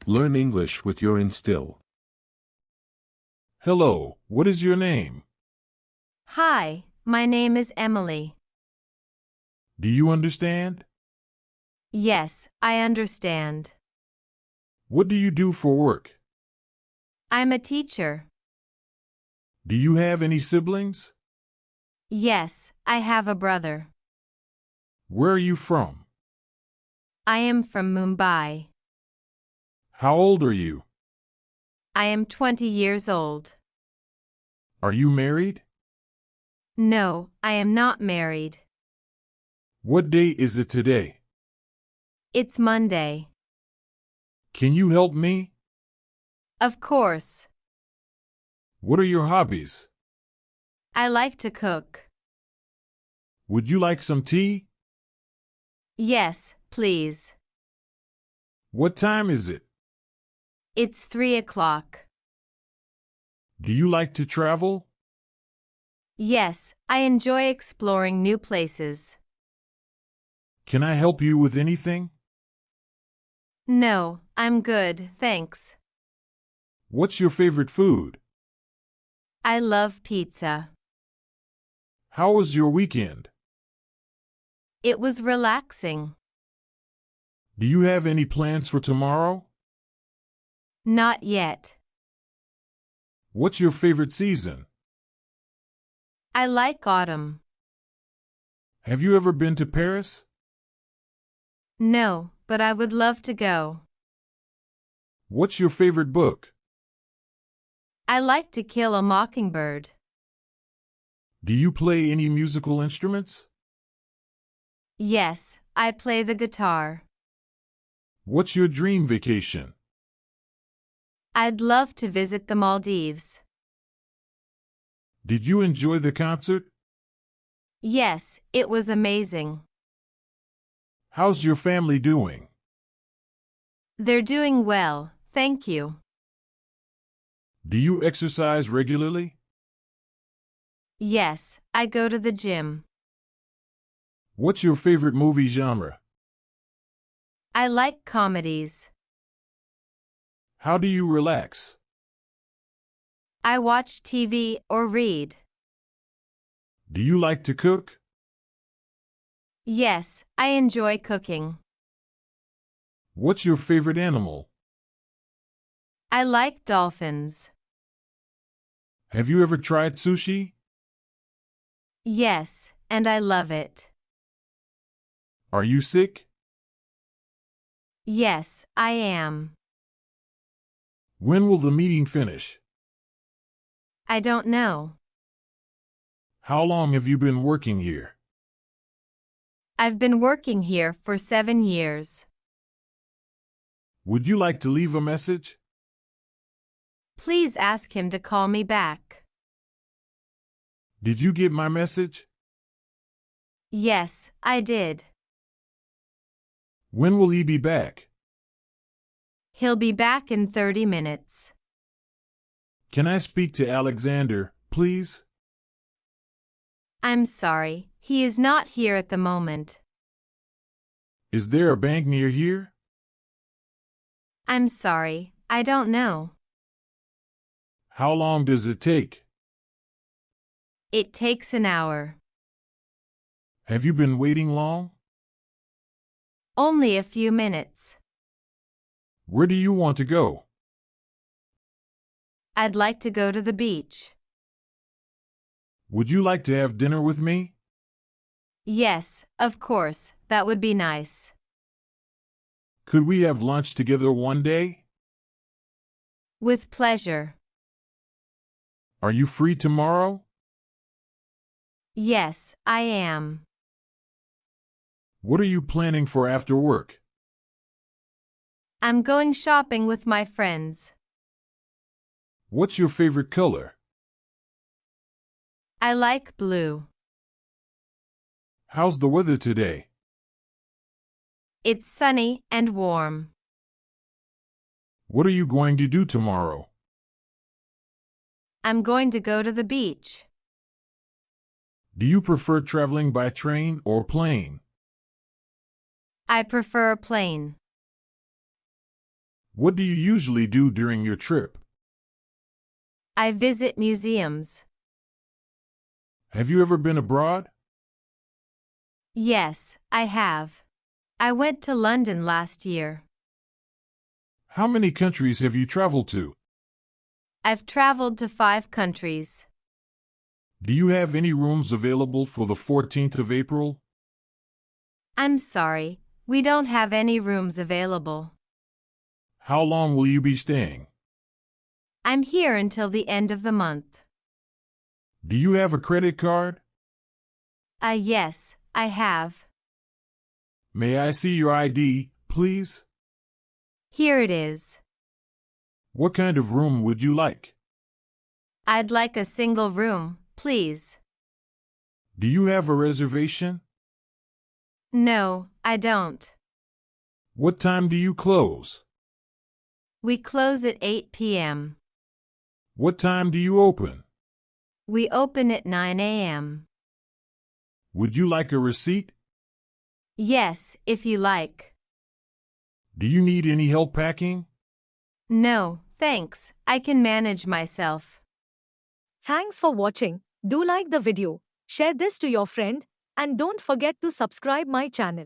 Learn English with your Instill. Hello, what is your name? Hi, my name is Emily. Do you understand? Yes, I understand. What do you do for work? I'm a teacher. Do you have any siblings? Yes, I have a brother. Where are you from? I am from Mumbai. How old are you? I am 20 years old. Are you married? No, I am not married. What day is it today? It's Monday. Can you help me? Of course. What are your hobbies? I like to cook. Would you like some tea? Yes, please. What time is it? It's 3 o'clock. Do you like to travel? Yes, I enjoy exploring new places. Can I help you with anything? No, I'm good, thanks. What's your favorite food? I love pizza. How was your weekend? It was relaxing. Do you have any plans for tomorrow? Not yet. What's your favorite season? I like autumn. Have you ever been to Paris? No, but I would love to go. What's your favorite book? I like To Kill a Mockingbird. Do you play any musical instruments? Yes, I play the guitar. What's your dream vacation? I'd love to visit the Maldives. Did you enjoy the concert? Yes, it was amazing. How's your family doing? They're doing well, thank you. Do you exercise regularly? Yes, I go to the gym. What's your favorite movie genre? I like comedies. How do you relax? I watch TV or read. Do you like to cook? Yes, I enjoy cooking. What's your favorite animal? I like dolphins. Have you ever tried sushi? Yes, and I love it. Are you sick? Yes, I am. When will the meeting finish? I don't know. How long have you been working here? I've been working here for 7 years. Would you like to leave a message? Please ask him to call me back. Did you get my message? Yes, I did. When will he be back? He'll be back in 30 minutes. Can I speak to Alexander, please? I'm sorry, he is not here at the moment. Is there a bank near here? I'm sorry, I don't know. How long does it take? It takes an hour. Have you been waiting long? Only a few minutes. Where do you want to go? I'd like to go to the beach. Would you like to have dinner with me? Yes, of course, that would be nice. Could we have lunch together one day? With pleasure. Are you free tomorrow? Yes, I am. What are you planning for after work? I'm going shopping with my friends. What's your favorite color? I like blue. How's the weather today? It's sunny and warm. What are you going to do tomorrow? I'm going to go to the beach. Do you prefer traveling by train or plane? I prefer a plane. What do you usually do during your trip? I visit museums. Have you ever been abroad? Yes, I have. I went to London last year. How many countries have you traveled to? I've traveled to 5 countries. Do you have any rooms available for the 14th of April? I'm sorry, we don't have any rooms available. How long will you be staying? I'm here until the end of the month. Do you have a credit card? Yes, I have. May I see your ID, please? Here it is. What kind of room would you like? I'd like a single room, please. Do you have a reservation? No, I don't. What time do you close? We close at 8 p.m. What time do you open? We open at 9 a.m. Would you like a receipt? Yes, if you like. Do you need any help packing? No, thanks. I can manage myself. Thanks for watching. Do like the video, share this to your friend, and don't forget to subscribe my channel.